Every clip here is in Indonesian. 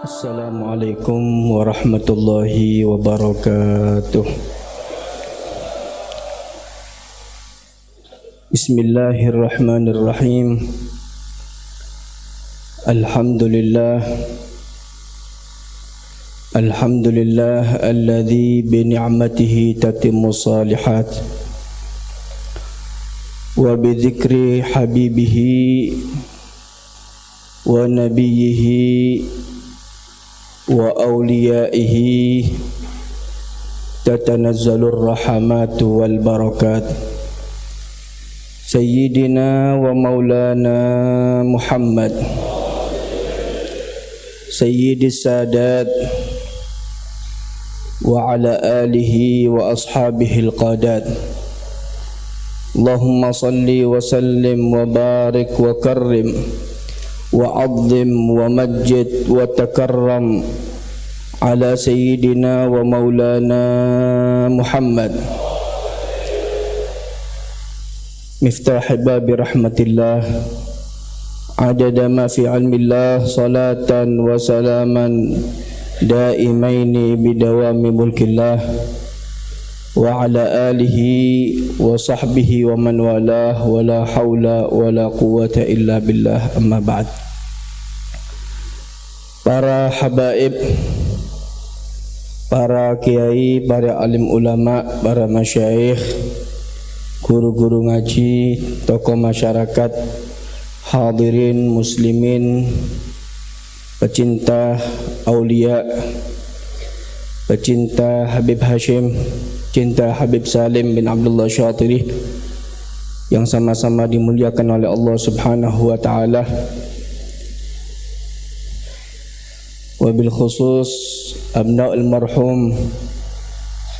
Assalamualaikum warahmatullahi wabarakatuh. Bismillahirrahmanirrahim. Alhamdulillah alladzi bi ni'matihi tatimmu shalihat wa bi dzikri habibihi wa nabiyhi wa awliyaihi tatanazzalur rahmatu wal barakat. Sayyidina wa maulana Muhammad sayyidis sadat wa ala alihi wa ashabihi al-qadat. Allahumma salli wa sallim wa barik wa karrim وعظم ومجد وتكرم على سيدنا ومولانا محمد مفتاح باب رحمة الله عدد ما في علم الله صلاة وسلاما دائمين بدوام ملك الله وعلى آله وصحبه ومن والاه ولا حول ولا قوة إلا بالله. أما بعد. Para habaib, para kiai, para alim ulama, para masyayikh, guru-guru ngaji, tokoh masyarakat, hadirin muslimin, pecinta aulia, pecinta Habib Hashim, cinta Habib Salim bin Abdullah Syatiri yang sama-sama dimuliakan oleh Allah Subhanahu wa taala. Wabil khusus abna'ul marhum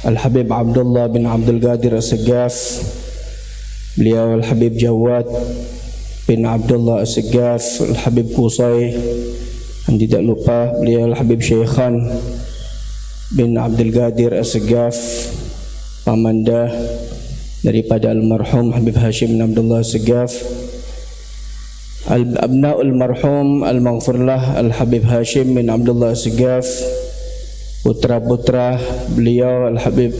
Al-Habib Abdullah bin Abdul Qadir As-Saggaf, beliau Al-Habib Jawad bin Abdullah As-Saggaf, Al-Habib Qusay, dan tidak lupa beliau Al-Habib Syekhan bin Abdul Qadir As-Saggaf, pamanda daripada almarhum Habib Hashim bin Abdullah As-Saggaf. Al-abna'ul marhum al-maghfirlah Al-Habib Hashim bin Abdullah As-Saggaf, putra-putra beliau Al-Habib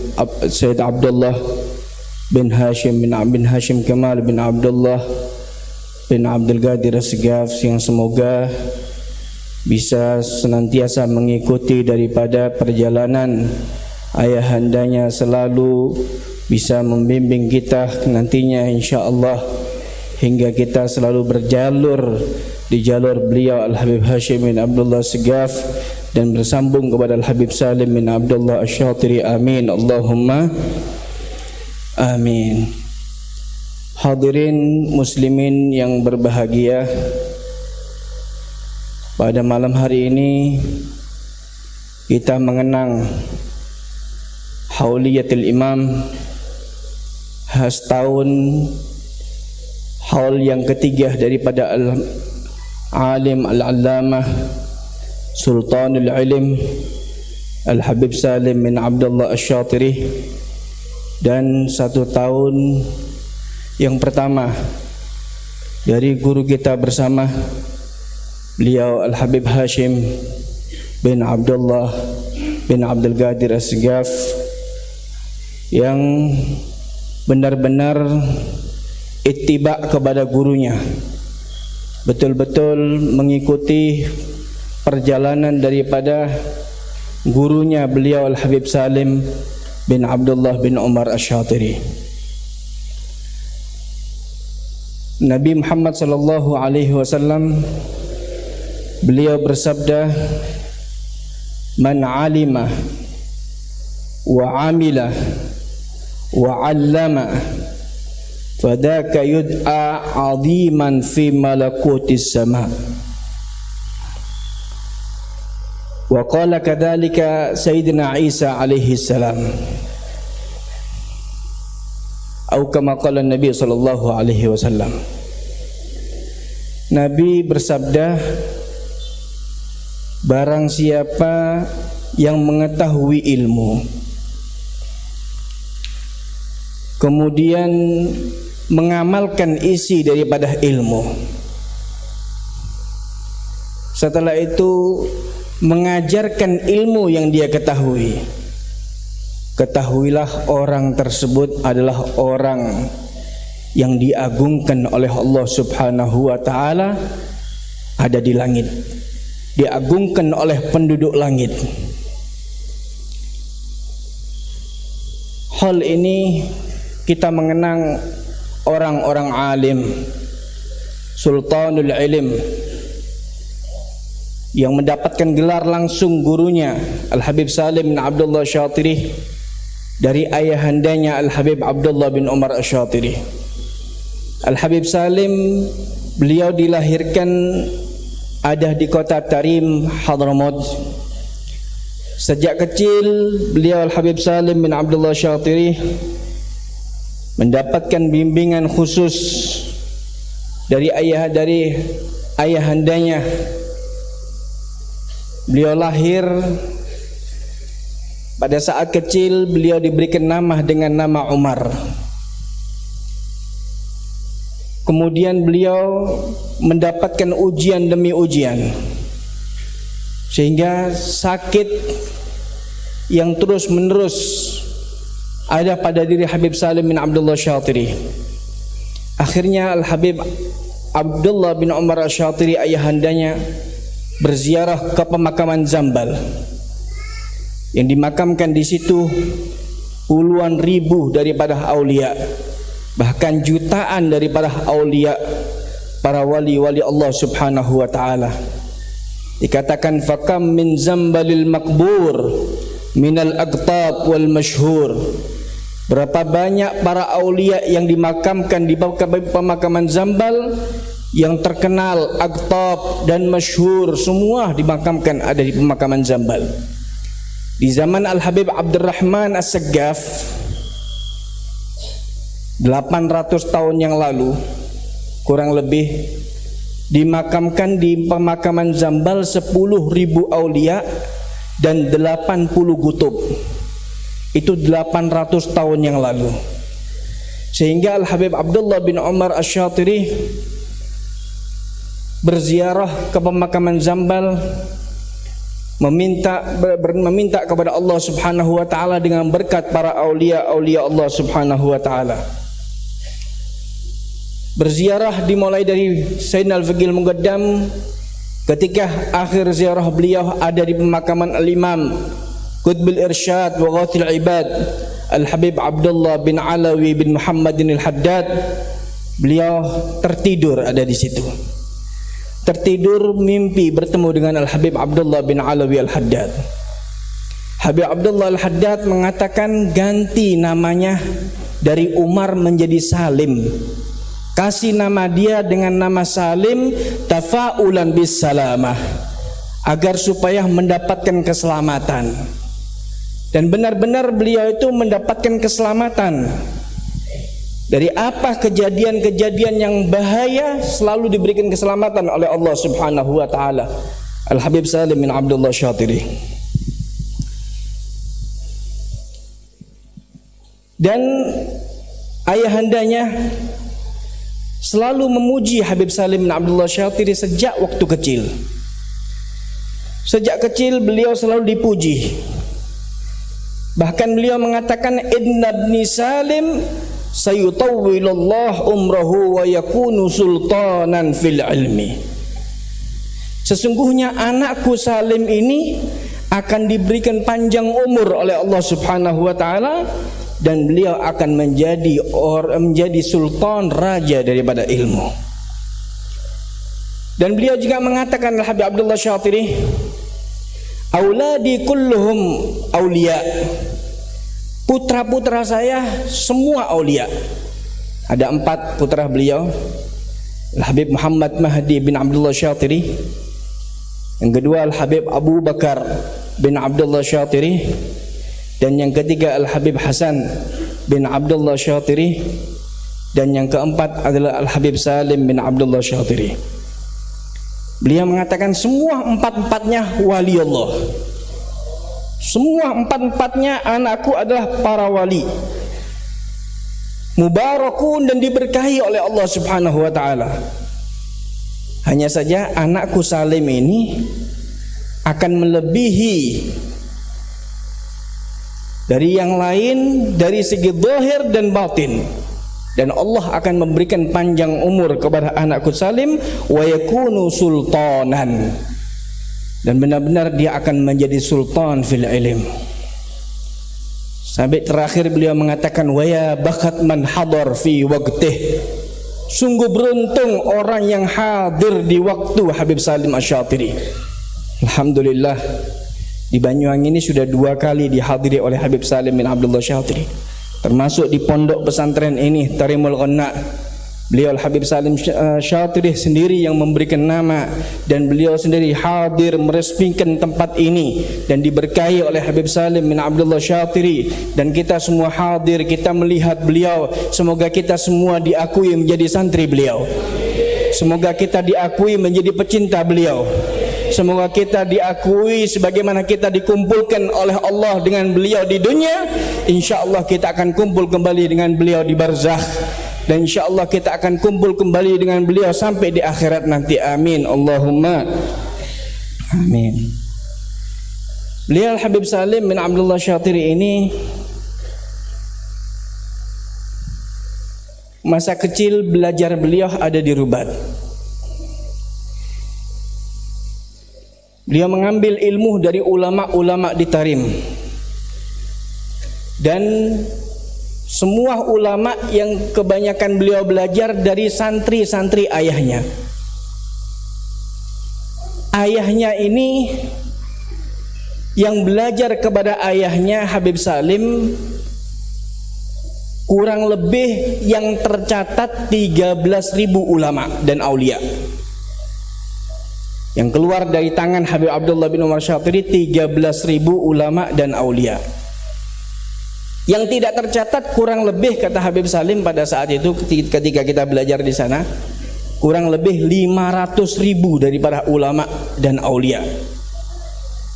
Sayyid Abdullah bin Hashim Kamal bin Abdullah bin Abdul Qadir As-Saggaf, yang semoga bisa senantiasa mengikuti daripada perjalanan ayahandanya, selalu bisa membimbing kita nantinya insyaAllah, hingga kita selalu berjalur di jalur beliau Al-Habib Hashim bin Abdullah As-Saggaf dan bersambung kepada Al-Habib Salim bin Abdullah Asy-Syatiri. Amin Allahumma amin. Hadirin muslimin yang berbahagia, pada malam hari ini kita mengenang Hauliyatul Imam, khas tahun haul yang ketiga daripada Al-Alim Al-Allamah Sultanul Ilim Al-Habib Salim bin Abdullah Asy-Syatiri, dan 1 tahun yang pertama dari guru kita bersama beliau Al-Habib Hashim bin Abdullah bin Abdul Qadir As-Saggaf, yang benar-benar ittiba kepada gurunya, betul-betul mengikuti perjalanan daripada gurunya beliau Al-Habib Salim bin Abdullah bin Umar Asy-Syatiri. Nabi Muhammad sallallahu alaihi wasallam beliau bersabda, man alima wa amila wa allama fadaka yud'a aziman fi malakutis sama. Wa qala kadzalika Sayyidina Isa alaihi salam, atau kama qala Nabi sallallahu alaihi wasallam. Nabi bersabda, barang siapa yang mengetahui ilmu kemudian mengamalkan isi daripada ilmu, setelah itu mengajarkan ilmu yang dia ketahui, ketahuilah orang tersebut adalah orang yang diagungkan oleh Allah Subhanahu wa taala, ada di langit, diagungkan oleh penduduk langit. Hal ini kita mengenang orang-orang alim, sultanul ilm, yang mendapatkan gelar langsung gurunya Al-Habib Salim bin Abdullah Syatiri dari ayahandanya Al-Habib Abdullah bin Umar Asy-Syatiri. Al-Habib Salim, beliau dilahirkan ada di kota Tarim, Hadramaut. Sejak kecil beliau Al-Habib Salim bin Abdullah Syatiri mendapatkan bimbingan khusus dari ayahandanya. Beliau lahir, pada saat kecil beliau diberikan nama dengan nama Umar. Kemudian beliau mendapatkan ujian demi ujian, sehingga sakit yang terus menerus ada pada diri Habib Salim bin Abdullah Syatiri. Akhirnya Al-Habib Abdullah bin Umar Asy-Syatiri ayahandanya berziarah ke pemakaman Zambal, yang dimakamkan di situ puluhan ribu daripada aulia, bahkan jutaan daripada aulia, para wali-wali Allah Subhanahu wa taala. Dikatakan fakam min zambalil makbur minal aqtab wal masyhur. Berapa banyak para aulia yang dimakamkan di pemakaman Zambal, yang terkenal, aqtab dan masyhur, semua dimakamkan ada di pemakaman Zambal. Di zaman Al-Habib Abdurrahman As-Saggaf 800 tahun yang lalu kurang lebih, dimakamkan di pemakaman Zambal 10.000 aulia dan 80 kutub. Itu 800 tahun yang lalu. Sehingga Al-Habib Abdullah bin Umar Asy-Syatiri berziarah ke pemakaman Zambal, meminta kepada Allah Subhanahu wa taala dengan berkat para aulia-aulia Allah Subhanahu wa taala. Berziarah dimulai dari Sayyidina Al-Faqih Al-Muqaddam. Ketika akhir ziarah beliau ada di pemakaman Al-Imam Qutbul Irsyad wa Ghathil Ibad Al-Habib Abdullah bin Alawi bin Muhammadin Al-Haddad. Beliau tertidur ada di situ. Tertidur mimpi bertemu dengan Al-Habib Abdullah bin Alawi Al-Haddad. Habib Abdullah Al-Haddad mengatakan ganti namanya dari Umar menjadi Salim. Kasih nama dia dengan nama Salim, tafa'ulan bis salamah, agar supaya mendapatkan keselamatan. Dan benar-benar beliau itu mendapatkan keselamatan. Dari apa kejadian-kejadian yang bahaya, selalu diberikan keselamatan oleh Allah Subhanahu wa taala. Al-Habib Salim bin Abdullah Syatiri. Dan ayahandanya selalu memuji Habib Salim bin Abdullah Syatiri sejak waktu kecil. Sejak kecil beliau selalu dipuji. Bahkan beliau mengatakan, inna ibni Salim sayutawwilullah umrahu wa yakunu sultanan fil ilmi. Sesungguhnya anakku Salim ini akan diberikan panjang umur oleh Allah Subhanahu wa taala, dan beliau akan menjadi sultan, raja daripada ilmu. Dan beliau juga mengatakan, Al-Habib Abdullah Syatiri, auladi kulluhum aulia. Putra-putra saya semua aulia. Ada 4 putra beliau. Al-Habib Muhammad Mahdi bin Abdullah Syatiri. Yang kedua Al-Habib Abu Bakar bin Abdullah Syatiri. Dan yang ketiga Al-Habib Hasan bin Abdullah Syatiri. Dan yang keempat adalah Al-Habib Salim bin Abdullah Syatiri. Beliau mengatakan semua 4-4-nya wali Allah. Semua 4-4-nya anakku adalah para wali, mubarakun, dan diberkahi oleh Allah Subhanahu wa taala. Hanya saja anakku Salim ini akan melebihi dari yang lain dari segi zahir dan batin, dan Allah akan memberikan panjang umur kepada anakku Salim, wa yakunu sultanan, dan benar-benar dia akan menjadi sultan fil ilm. Sampai terakhir beliau mengatakan, wa ya bakat man hadar fi waqtih, sungguh beruntung orang yang hadir di waktu Habib Salim Asy-Syatiri. Alhamdulillah, di Banyuwangi ini sudah 2 kali dihadiri oleh Habib Salim bin Abdullah Syatiri, termasuk di pondok pesantren ini Tarimul Ghanna. Beliau Habib Salim Syatiri sendiri yang memberikan nama, dan beliau sendiri hadir meresmikan tempat ini dan diberkahi oleh Habib Salim bin Abdullah Syatiri, dan kita semua hadir, kita melihat beliau. Semoga kita semua diakui menjadi santri beliau, semoga kita diakui menjadi pecinta beliau, semoga kita diakui sebagaimana kita dikumpulkan oleh Allah dengan beliau di dunia. InsyaAllah kita akan kumpul kembali dengan beliau di barzakh, dan insyaAllah kita akan kumpul kembali dengan beliau sampai di akhirat nanti. Amin, Allahumma amin. Beliau Habib Salim bin Abdullah Syatiri ini masa kecil belajar beliau ada di Rubat. Beliau mengambil ilmu dari ulama-ulama di Tarim, dan semua ulama yang kebanyakan beliau belajar dari santri-santri ayahnya. Ayahnya ini yang belajar kepada ayahnya Habib Salim kurang lebih yang tercatat 13.000 ulama dan aulia. Yang keluar dari tangan Habib Abdullah bin Umar Syatiri 13.000 ulama dan aulia. Yang tidak tercatat kurang lebih, kata Habib Salim pada saat itu ketika kita belajar di sana, kurang lebih 500.000 daripada ulama dan aulia,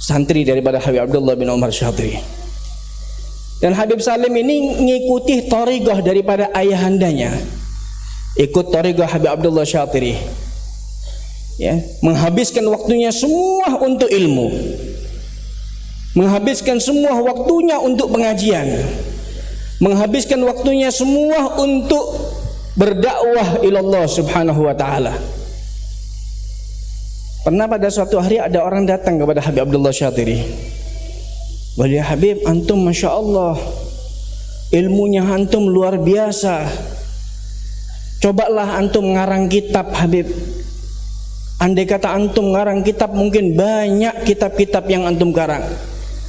santri daripada Habib Abdullah bin Umar Syatiri. Dan Habib Salim ini ngikuti thariqah daripada ayahandanya, ikut thariqah Habib Abdullah Syatiri, ya, menghabiskan waktunya semua untuk ilmu, menghabiskan semua waktunya untuk pengajian, menghabiskan waktunya semua untuk berdakwah ilallah subhanahu wa ta'ala. Pernah pada suatu hari ada orang datang kepada Habib Abdullah Syatiri, "Wali Habib, antum Masya Allah, ilmunya antum luar biasa. Cobalah antum ngarang kitab Habib. Andai kata antum ngarang kitab, mungkin banyak kitab-kitab yang antum karang."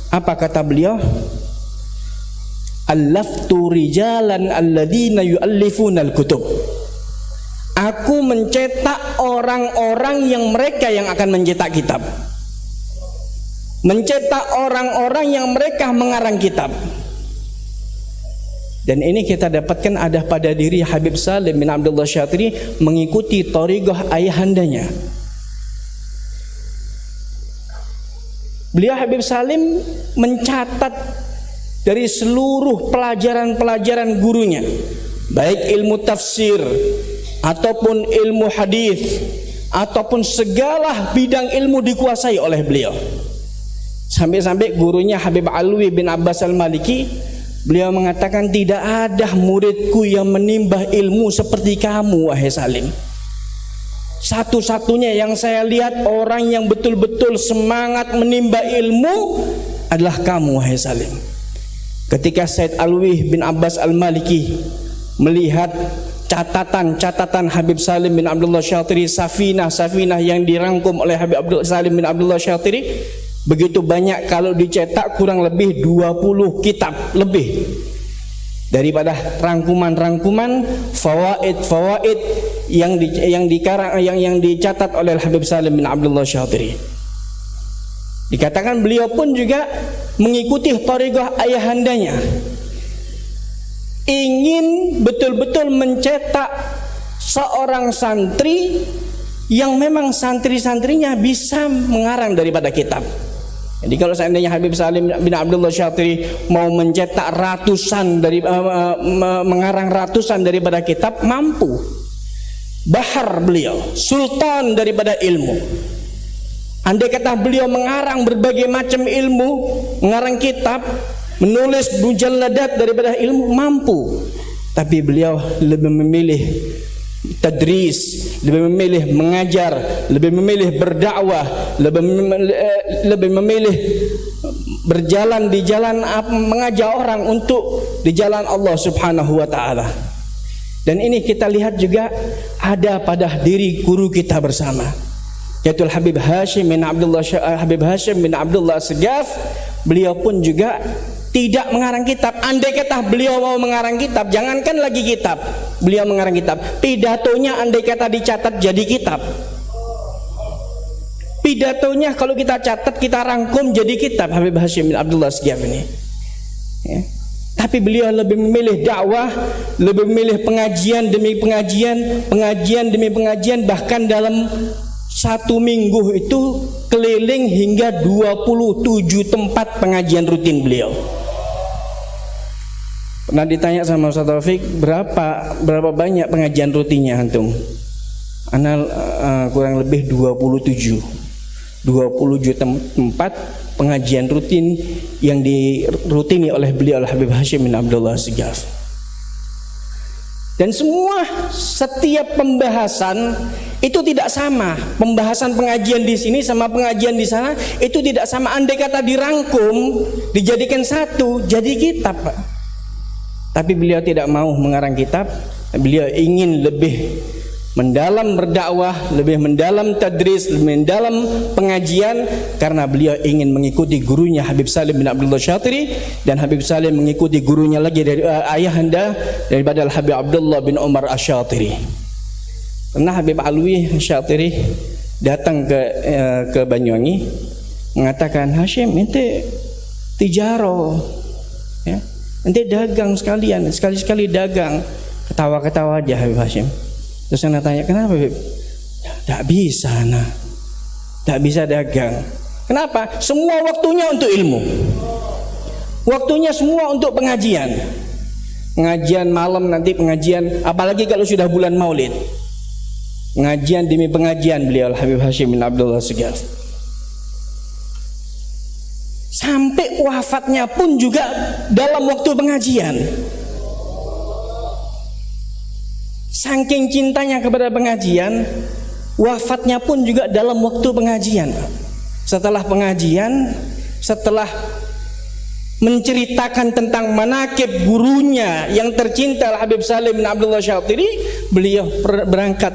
Apa kata beliau? "Allaftu rijalan alladzina yu'allifuna al-kutub." Aku mencetak orang-orang yang mereka yang akan mencetak kitab, mencetak orang-orang yang mereka mengarang kitab. Dan ini kita dapatkan ada pada diri Habib Salim bin Abdullah Syatiri mengikuti thariqah ayahandanya. Beliau Habib Salim mencatat dari seluruh pelajaran-pelajaran gurunya, baik ilmu tafsir ataupun ilmu hadis ataupun segala bidang ilmu dikuasai oleh beliau. Sampai-sampai gurunya Habib Alwi bin Abbas Al-Maliki, beliau mengatakan, "Tidak ada muridku yang menimba ilmu seperti kamu, wahai Salim. Satu-satunya yang saya lihat orang yang betul-betul semangat menimba ilmu adalah kamu, wahai Salim." Ketika Said Alwi bin Abbas Al-Maliki melihat catatan-catatan Habib Salim bin Abdullah Syatiri, safinah yang dirangkum oleh Habib Salim bin Abdullah Syatiri, begitu banyak, kalau dicetak kurang lebih 20 kitab lebih daripada rangkuman-rangkuman fawaid yang dicatat oleh Habib Salim bin Abdullah Syatiri. Dikatakan beliau pun juga mengikuti thariqah ayahandanya, ingin betul-betul mencetak seorang santri yang memang santri-santrinya bisa mengarang daripada kitab. Jadi kalau seandainya Habib Salim bin Abdullah Syatiri mau mencetak mengarang ratusan daripada kitab, mampu. Bahar beliau, sultan daripada ilmu. Andai kata beliau mengarang berbagai macam ilmu, mengarang kitab, menulis mujalladat daripada ilmu, mampu. Tapi beliau lebih memilih tadris, lebih memilih mengajar, lebih memilih berdakwah, lebih memilih berjalan di jalan mengajak orang untuk di jalan Allah Subhanahu wa taala. Dan ini kita lihat juga ada pada diri guru kita bersama, yaitu Habib Hashim bin Abdullah Segaf. Beliau pun juga tidak mengarang kitab. Andai kata beliau mau mengarang kitab, jangankan lagi kitab, beliau mengarang kitab, pidatonya andai kata dicatat jadi kitab. Pidatonya kalau kita catat, kita rangkum jadi kitab, Habib Hashim bin Abdullah Segaf ini, ya. Tapi beliau lebih memilih dakwah, lebih memilih pengajian demi pengajian, pengajian demi pengajian. Bahkan dalam satu minggu itu keliling hingga 27 tempat pengajian rutin beliau. Pernah ditanya sama Ustaz Taufik, berapa banyak pengajian rutinnya antum? Ana kurang lebih 27 tempat pengajian rutin yang dirutini oleh beliau Habib Hashim bin Abdullah Segaf. Dan setiap pembahasan itu tidak sama. Pembahasan pengajian di sini sama pengajian di sana itu tidak sama. Andai kata dirangkum, dijadikan satu, jadi kitab, Pak. Tapi beliau tidak mau mengarang kitab. Beliau ingin lebih mendalam berdakwah, lebih mendalam tadris, lebih mendalam pengajian, karena beliau ingin mengikuti gurunya Habib Salim bin Abdullah Syatiri, dan Habib Salim mengikuti gurunya lagi dari ayahanda daripada Habib Abdullah bin Umar Asy-Syatiri. Pernah Habib Alwi Syatiri datang ke Banyuwangi, mengatakan, Hashim, ente tijaro, ya, ente dagang sekalian, sekali-sekali dagang. Ketawa-ketawa aja Habib Hashim. Terus saya tanya, kenapa Beb? Tak bisa, tak bisa dagang. Kenapa? Semua waktunya untuk ilmu, waktunya semua untuk pengajian. Pengajian malam, nanti pengajian, apalagi kalau sudah bulan Maulid, pengajian demi pengajian beliau Habib Hashim bin Abdullah Segaf. Sampai wafatnya pun juga dalam waktu pengajian. Saking cintanya kepada pengajian, wafatnya pun juga dalam waktu pengajian. Setelah pengajian, setelah menceritakan tentang manakib gurunya yang tercinta Habib Salim bin Abdullah Syatiri, beliau berangkat,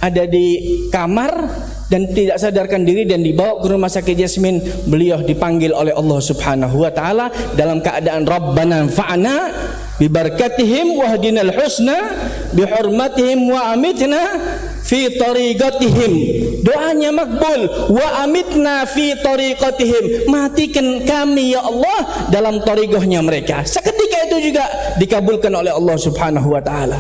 ada di kamar dan tidak sadarkan diri, dan dibawa ke rumah sakit Yasmin. Beliau dipanggil oleh Allah Subhanahu wa taala dalam keadaan Rabbana fa'na bi barakatihim wahdinal husna bi hurmatihim wa amitna fi tariqatihim. Doanya makbul, wa amitna fi tariqatihim, matikan kami ya Allah dalam tariqahnya mereka. Seketika itu juga dikabulkan oleh Allah Subhanahu wa taala.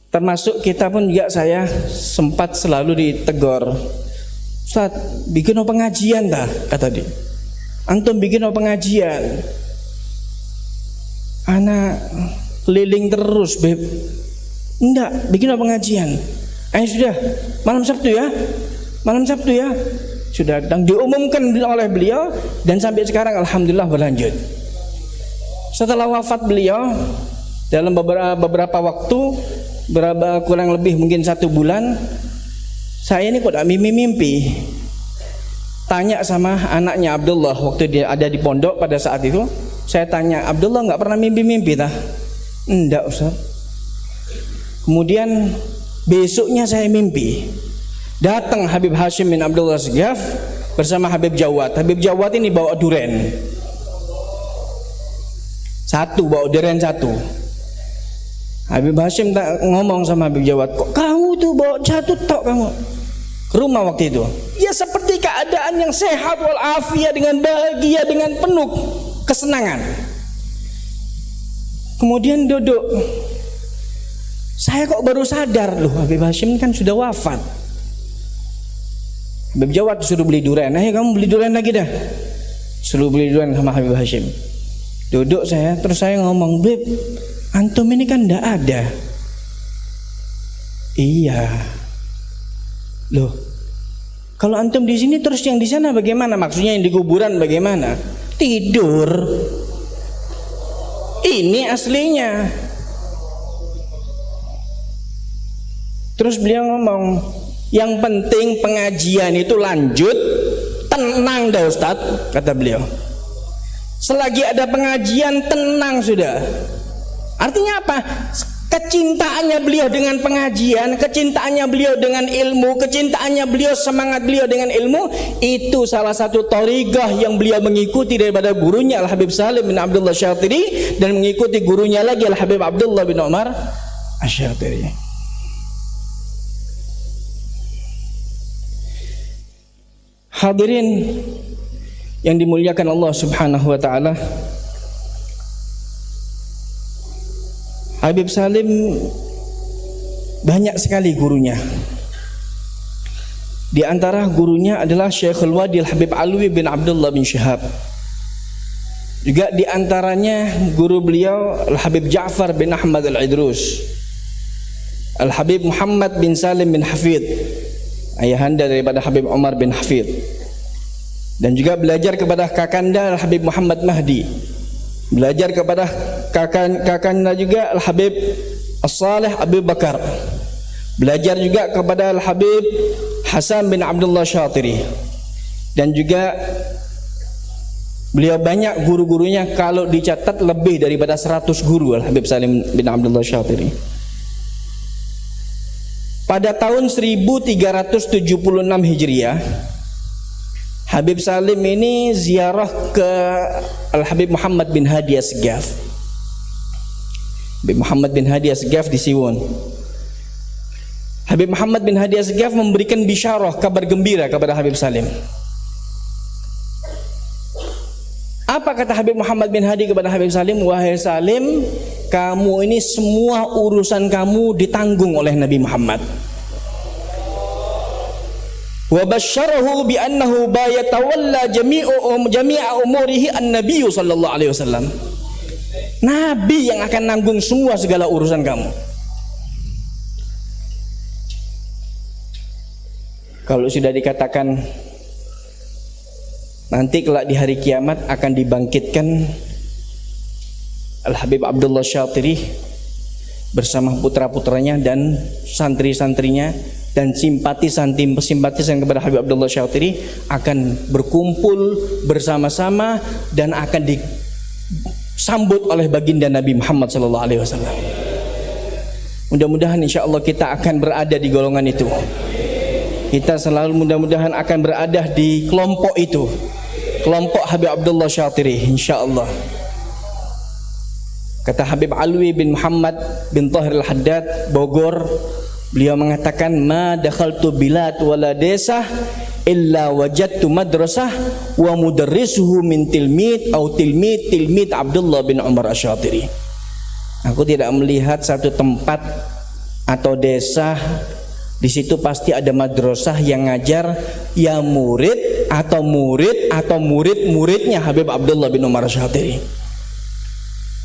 Termasuk kita pun juga, saya sempat selalu ditegur, Ustaz, bikin pengajian dah, kata dia. Antum bikin pengajian, anak keliling terus, Beb. Enggak, bikin pengajian. Sudah, malam Sabtu ya, malam Sabtu ya. Sudah diumumkan oleh beliau, dan sampai sekarang alhamdulillah berlanjut. Setelah wafat beliau, dalam beberapa waktu, kurang lebih mungkin 1 bulan, saya ini kok tak mimpi. Tanya sama anaknya Abdullah, waktu dia ada di pondok pada saat itu, saya tanya, Abdullah nggak pernah mimpi tah? Enggak, Ustaz. Kemudian besoknya saya mimpi, datang Habib Hashim bin Abdullah Segaf bersama Habib Jawad. Habib Jawad ini bawa duren satu. Habib Hashim tak ngomong sama Habib Jawad, kok kamu tuh bawa satu tok kamu ke rumah waktu itu? Ya seperti keadaan yang sehat walafiat, dengan bahagia, dengan penuh kesenangan. Kemudian duduk, saya kok baru sadar, loh Habib Hashim kan sudah wafat. Habib Jawad suruh beli durian, kamu beli durian lagi dah. Suruh beli durian sama Habib Hashim. Duduk saya, terus saya ngomong, Beb, antum ini kan ndak ada. Iya. Loh, kalau antum di sini terus yang di sana bagaimana? Maksudnya yang di kuburan bagaimana? Tidur. Ini aslinya. Terus beliau ngomong, yang penting pengajian itu lanjut, tenang dah Ustadz, kata beliau. Selagi ada pengajian tenang sudah. Artinya apa? Kecintaannya beliau dengan pengajian, kecintaannya beliau dengan ilmu, kecintaannya beliau, semangat beliau dengan ilmu, itu salah satu thariqah yang beliau mengikuti daripada gurunya Al-Habib Salim bin Abdullah Syatiri, dan mengikuti gurunya lagi Al-Habib Abdullah bin Umar Asy-Syatiri. Hadirin yang dimuliakan Allah Subhanahu wa taala, Habib Salim banyak sekali gurunya. Di antara gurunya adalah Syekhul Wadi Al-Habib Alwi bin Abdullah bin Syihab. Juga di antaranya guru beliau Al-Habib Ja'far bin Ahmad Al-Idrus, Al-Habib Muhammad bin Salim bin Hafidh, ayahanda daripada Habib Umar bin Hafidh. Dan juga belajar kepada kakanda Al-Habib Muhammad Mahdi, belajar kepada kakanda juga Al-Habib As-Salih Abu Bakar, belajar juga kepada Al-Habib Hasan bin Abdullah Syatiri. Dan juga beliau banyak guru-gurunya, kalau dicatat lebih daripada 100 guru Al-Habib Salim bin Abdullah Syatiri. Pada tahun 1376 Hijriah, Habib Salim ini ziarah ke Al-Habib Muhammad bin Hadi As-Segaf. Habib Muhammad bin Hadi As-Segaf di Siwon. Habib Muhammad bin Hadi As-Segaf memberikan bisyarah, kabar gembira kepada Habib Salim. Apa kata Habib Muhammad bin Hadi kepada Habib Salim? Wahai Salim, kamu ini semua urusan kamu ditanggung oleh Nabi Muhammad. Wa basyarahu bi annahu bayatawalla jami'a umurihi an-nabiy sallallahu alaihi wasallam. Nabi yang akan nanggung semua segala urusan kamu. Kalau sudah dikatakan nanti kelak di hari kiamat akan dibangkitkan Al-Habib Abdullah Syatiri bersama putra-putranya dan santri-santrinya dan simpatisan kepada Habib Abdullah Syatiri, akan berkumpul bersama-sama dan akan disambut oleh baginda Nabi Muhammad SAW. Mudah-mudahan insya Allah kita akan berada di golongan itu. Kita selalu mudah-mudahan akan berada di kelompok itu, kelompok Habib Abdullah Syatiri, insya Allah. Kata Habib Alwi bin Muhammad bin Tahir Al-Haddad Bogor, beliau mengatakan, ma dakhaltu bilad wala desah illa wajadtu madrasah wa mudarrisuhu min tilmid atau tilmid Abdullah bin Umar Asy-Syatiri. Aku tidak melihat satu tempat atau desa di situ pasti ada madrasah yang ngajar ya murid atau murid-muridnya Habib Abdullah bin Umar Asy-Syatiri,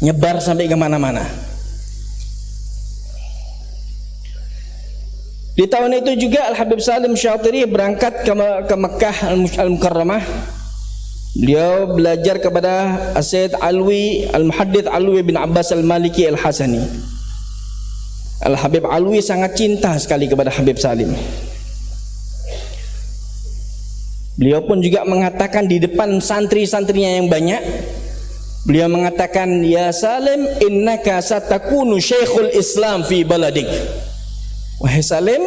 nyebar sampai kemana-mana. Di tahun itu juga Al-Habib Salim Syatiri berangkat ke Mekah Al-Mukarramah. Beliau belajar kepada Sayyid Alwi Al-Muhaddits Alwi bin Abbas Al-Maliki Al-Hasani. Al-Habib Alwi sangat cinta sekali kepada Habib Salim. Beliau pun juga mengatakan di depan santri-santrinya yang banyak, beliau mengatakan, ya Salim, innaka satakunu syekhul Islam fi baladik. Wahai Salim,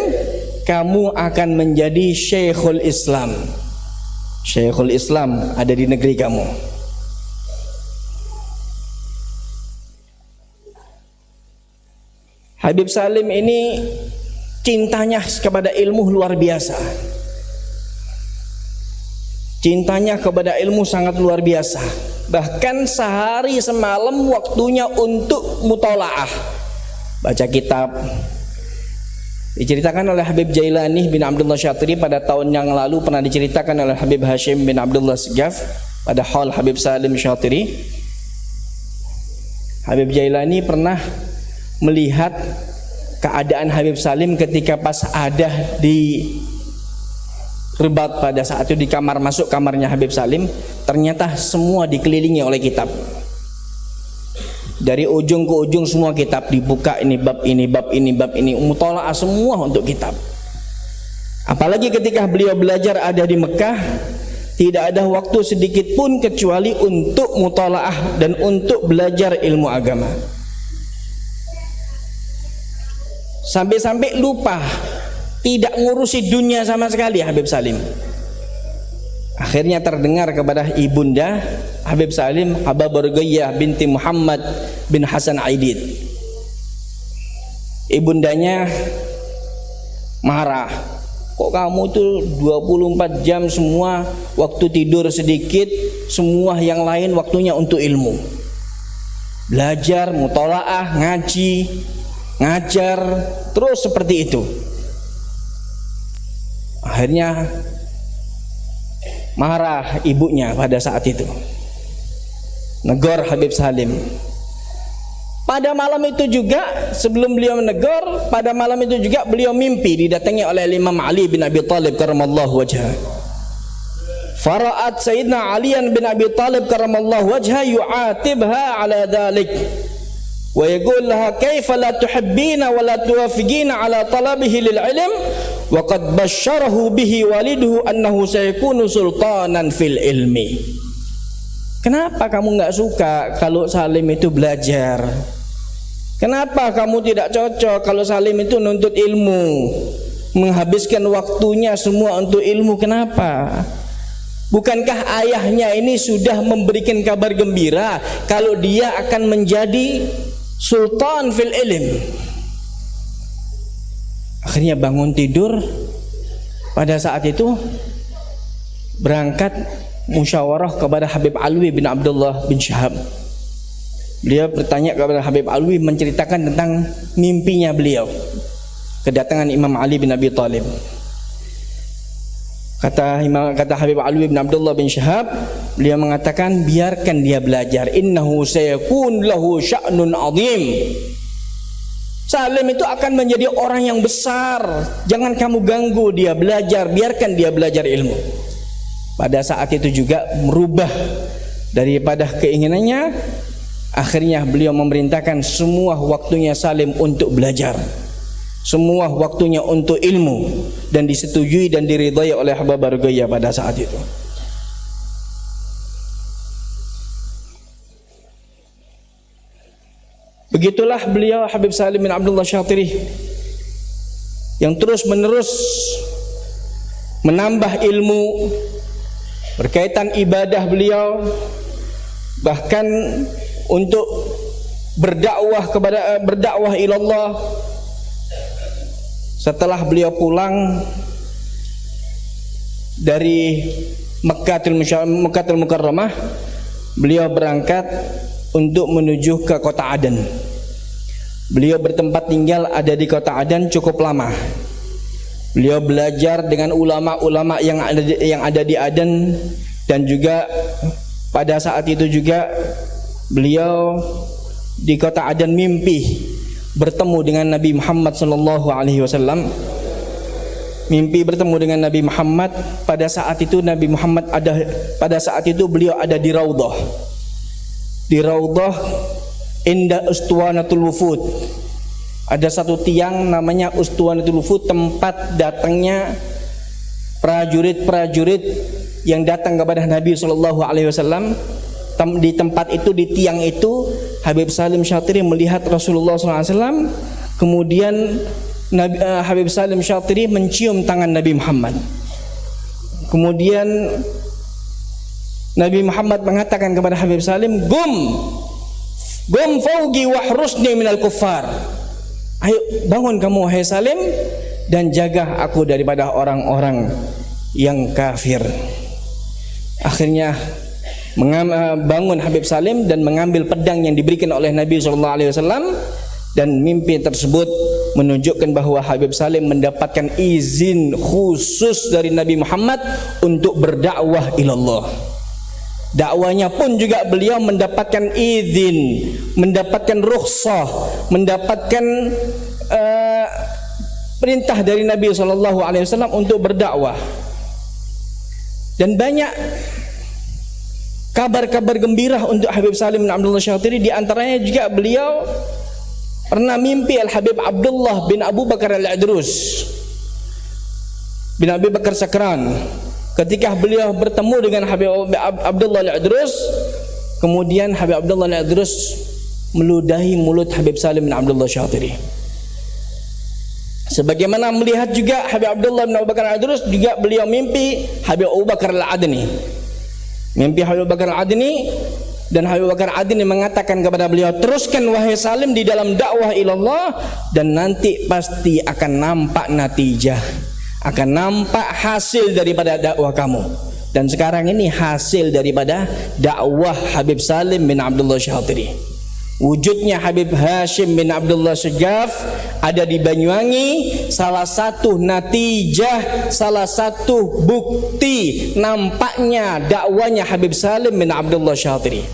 kamu akan menjadi syekhul Islam. Syekhul Islam ada di negeri kamu. Habib Salim ini cintanya kepada ilmu luar biasa. Cintanya kepada ilmu sangat luar biasa. Bahkan sehari semalam waktunya untuk mutolaah, baca kitab. Diceritakan oleh Habib Jailani bin Abdullah Syatiri pada tahun yang lalu, pernah diceritakan oleh Habib Hashim bin Abdullah Segaf pada hal Habib Salim Syatiri. Habib Jailani pernah melihat keadaan Habib Salim ketika pas ada di Ribat pada saat itu, di kamar, masuk kamarnya Habib Salim, ternyata semua dikelilingi oleh kitab. Dari ujung ke ujung semua kitab dibuka, ini bab ini, bab ini, bab ini, mutalaah semua untuk kitab. Apalagi ketika beliau belajar ada di Mekah, tidak ada waktu sedikit pun kecuali untuk mutalaah dan untuk belajar ilmu agama. Sampai-sampai lupa, tidak ngurusi dunia sama sekali Habib Salim. Akhirnya terdengar kepada ibunda Habib Salim, Aba Barughayyah binti Muhammad bin Hasan Aidid. Ibundanya marah, kok kamu tuh 24 jam semua waktu tidur sedikit, semua yang lain waktunya untuk ilmu, belajar, mutalaah, ngaji, ngajar, terus seperti itu. Akhirnya marah ibunya pada saat itu, negor Habib Salim. Pada malam itu juga, sebelum beliau menegur, pada malam itu juga beliau mimpi didatangi oleh Imam Ali bin Abi Thalib karramallahu wajhah. Fara'at Sayyidina Ali bin Abi Thalib karramallahu wajhah yu'atibha ala dhalik wa yaqul laha kaifa la tuhibbina wa la tuwafiqina ala talabihi lil ilm wa qad basyarahu bihi waliduhu annahu sayakunu sultanan fil ilmi. Kenapa kamu enggak suka kalau Salim itu belajar? Kenapa kamu tidak cocok kalau Salim itu nuntut ilmu, menghabiskan waktunya semua untuk ilmu? Kenapa? Bukankah ayahnya ini sudah memberikan kabar gembira kalau dia akan menjadi sultan fil ilm? Akhirnya bangun tidur pada saat itu, berangkat musyawarah kepada Habib Alwi bin Abdullah bin Syahab. Beliau bertanya kepada Habib Alwi, menceritakan tentang mimpinya beliau, kedatangan Imam Ali bin Abi Thalib. Kata Habib Alwi bin Abdullah bin Syahab, beliau mengatakan, biarkan dia belajar, innahu sayakun lahu sya'nun azim. Salim itu akan menjadi orang yang besar, jangan kamu ganggu dia belajar, biarkan dia belajar ilmu. Pada saat itu juga merubah daripada keinginannya. Akhirnya beliau memerintahkan semua waktunya Salim untuk belajar, semua waktunya untuk ilmu, dan disetujui dan diridhai oleh Aba Barughayyah pada saat itu. Begitulah beliau Habib Salim bin Abdullah Syatiri yang terus menerus menambah ilmu berkaitan ibadah beliau, bahkan untuk berdakwah ilallah. Setelah beliau pulang dari Mekkatul Mukarramah, beliau berangkat untuk menuju ke kota Aden. Beliau bertempat tinggal ada di kota Aden cukup lama. Beliau belajar dengan ulama-ulama yang ada di Aden, dan juga pada saat itu juga beliau di kota Aden mimpi bertemu dengan Nabi Muhammad sallallahu alaihi wasallam. Mimpi bertemu dengan Nabi Muhammad. Pada saat itu beliau ada di Raudhah. Di Raudhah inda Ustuwanatul Wufud. Ada satu tiang namanya Ustuwanatul Wufud, tempat datangnya prajurit-prajurit yang datang kepada Nabi sallallahu alaihi wasallam. Di tempat itu, di tiang itu, Habib Salim Syatiri melihat Rasulullah SAW. Kemudian Habib Salim Syatiri mencium tangan Nabi Muhammad. Kemudian Nabi Muhammad mengatakan kepada Habib Salim, Gum fauqi wahrusni minal kuffar. Ayo bangun kamu wahai Salim, dan jaga aku daripada orang-orang yang kafir. Akhirnya bangun Habib Salim dan mengambil pedang yang diberikan oleh Nabi SAW, dan mimpi tersebut menunjukkan bahwa Habib Salim mendapatkan izin khusus dari Nabi Muhammad untuk berdakwah ilallah. Dakwanya pun juga beliau mendapatkan izin, mendapatkan rukhsah, mendapatkan perintah dari Nabi SAW untuk berdakwah. Dan banyak kabar-kabar gembira untuk Habib Salim bin Abdullah Syatiri. Di antaranya juga beliau pernah mimpi Al-Habib Abdullah bin Abu Bakar Al-Adrus bin Abi Bakar Sakran. Ketika beliau bertemu dengan Habib Abdullah Al-Adrus, kemudian Habib Abdullah Al-Adrus meludahi mulut Habib Salim bin Abdullah Syatiri. Sebagaimana melihat juga Habib Abdullah bin Abu Bakar Al-Adrus, juga beliau mimpi Habib Abu Bakar Al-Adni. Mimpi Habib Abu Bakar Al-Adni, dan Habib Abu Bakar Al-Adni mengatakan kepada beliau, teruskan wahai Salim di dalam dakwah ilallah, dan nanti pasti akan nampak natijah, akan nampak hasil daripada dakwah kamu. Dan sekarang ini hasil daripada dakwah Habib Salim bin Abdullah Syatiri. Wujudnya Habib Hashim bin Abdullah Segaf ada di Banyuwangi, salah satu natijah, salah satu bukti nampaknya dakwanya Habib Salim bin Abdullah Syatiri.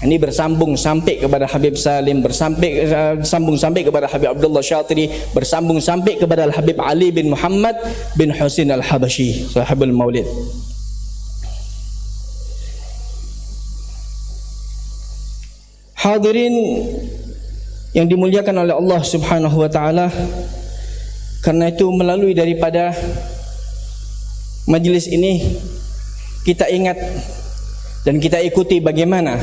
Ini bersambung sampai kepada Habib Salim, bersambung sampai kepada Habib Abdullah Syatiri, bersambung sampai kepada Habib Ali bin Muhammad bin Husin Al-Habashi, sahibul Maulid. Hadirin yang dimuliakan oleh Allah Subhanahu wa taala, karena itu melalui daripada majelis ini kita ingat dan kita ikuti bagaimana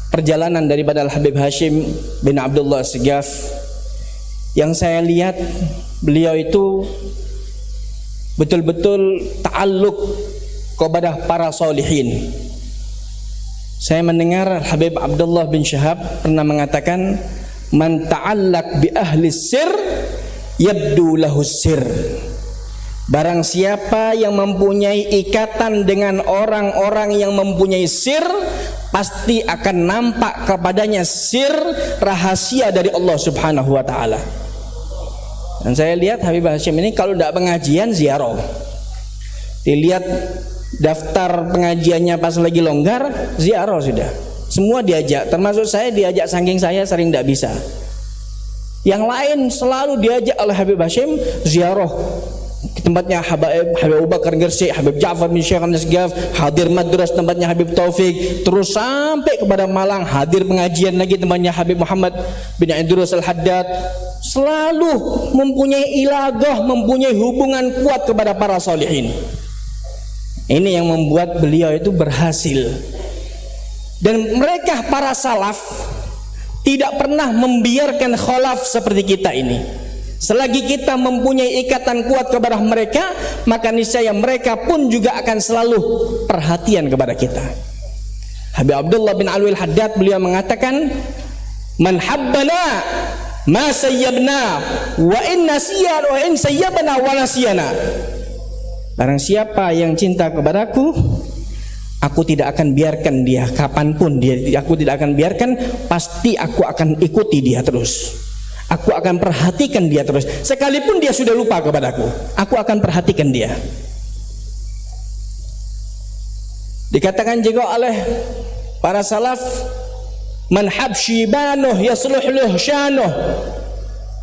perjalanan daripada Al-Habib Hashim bin Abdullah Segaf. Yang saya lihat beliau itu betul-betul ta'alluq kepada para solihin. Saya mendengar Habib Abdullah bin Syahab pernah mengatakan, man ta'allaq bi ahli sir yabdu lahu sir. Barang siapa yang mempunyai ikatan dengan orang-orang yang mempunyai sir, pasti akan nampak kepadanya sir, rahasia dari Allah Subhanahu wa taala. Dan saya lihat Habib Hashim ini kalau tidak pengajian ziarah. Dilihat daftar pengajiannya pas lagi longgar, ziarah sudah. Semua diajak, termasuk saya diajak, saking saya sering tidak bisa. Yang lain selalu diajak oleh Habib Hashim ziarah. Tempatnya Habib Abu Bakar Gresik, Habib Ja'far bin Syekh Al-Nasgaf, hadir madras tempatnya Habib Taufik, terus sampai kepada Malang, hadir pengajian lagi tempatnya Habib Muhammad bin Idrus Al-Haddad. Selalu mempunyai ilagah, mempunyai hubungan kuat kepada para solihin. Ini yang membuat beliau itu berhasil. Dan mereka para salaf tidak pernah membiarkan khalaf seperti kita ini. Selagi kita mempunyai ikatan kuat kepada mereka, maka niscaya mereka pun juga akan selalu perhatian kepada kita. Habib Abdullah bin Alwi Al-Haddad beliau mengatakan, man habbana ma sayyabna wa in nasiyana wa in sayyabna wa nasiyana. Barang siapa yang cinta kepadaku, aku tidak akan biarkan dia kapanpun aku tidak akan biarkan, pasti aku akan ikuti dia terus. Aku akan perhatikan dia terus. Sekalipun dia sudah lupa kepadaku, aku akan perhatikan dia. Dikatakan juga oleh para salaf, man habsyibanuh yasluh luh syanuh.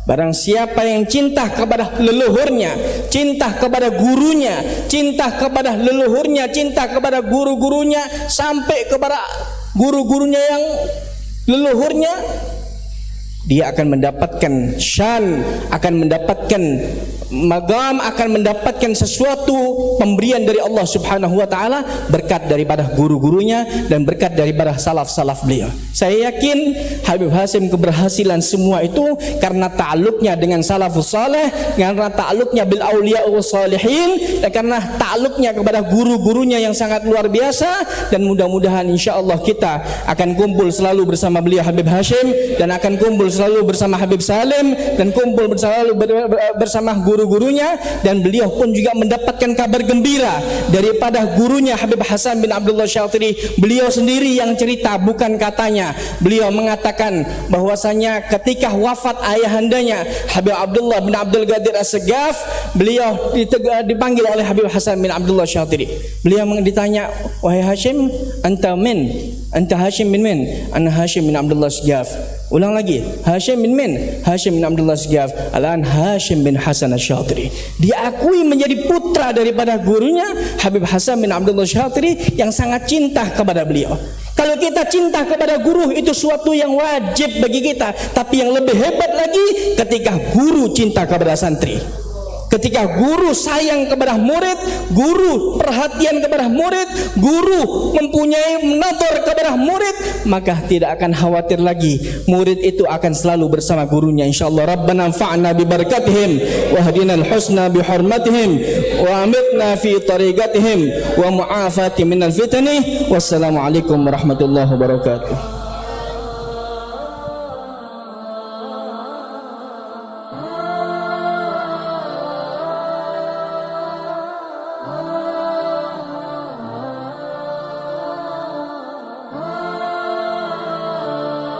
Barang siapa yang cinta kepada leluhurnya, cinta kepada gurunya, cinta kepada leluhurnya, cinta kepada guru-gurunya, sampai kepada guru-gurunya yang leluhurnya, dia akan mendapatkan syan, akan mendapatkan magam, akan mendapatkan sesuatu pemberian dari Allah Subhanahu wa taala, berkat daripada guru-gurunya dan berkat daripada salaf-salaf beliau. Saya yakin Habib Hashim keberhasilan semua itu karena ta'alluqnya dengan salafus saleh, karena ta'alluqnya bil auliya was salihin, dan karena ta'alluqnya kepada guru-gurunya yang sangat luar biasa. Dan mudah-mudahan insyaallah kita akan kumpul selalu bersama beliau Habib Hashim, dan akan kumpul selalu bersama Habib Salim, dan kumpul selalu bersama guru-gurunya. Dan beliau pun juga mendapatkan kabar gembira daripada gurunya Habib Hasan bin Abdullah Syatiri. Beliau sendiri yang cerita, bukan katanya. Beliau mengatakan bahwasanya ketika wafat ayahandanya Habib Abdullah bin Abdul Qadir As-Segaf, beliau dipanggil oleh Habib Hasan bin Abdullah Syatiri. Beliau ditanya, wahai Hashim, anta min? Anta Hashim bin min? Ana Hashim bin Abdullah Syagaf. Ulang lagi, Hashim bin min? Hashim bin Abdullah Syagaf. Al-an Hashim bin Hasan Syatiri. Diakui menjadi putra daripada gurunya Habib Hasan bin Abdullah Syatiri yang sangat cinta kepada beliau. Kalau kita cinta kepada guru itu suatu yang wajib bagi kita, tapi yang lebih hebat lagi ketika guru cinta kepada santri. Ketika guru sayang kepada murid, guru perhatian kepada murid, guru mempunyai menador kepada murid, maka tidak akan khawatir lagi, murid itu akan selalu bersama gurunya insyaallah. Rabbana anfa'na bi barakatihim wa hadina al-husna bi hurmatihim wa amitna fi tariqatihim wa mu'afati minal fitani. Wassalamu alaikum warahmatullahi wabarakatuh.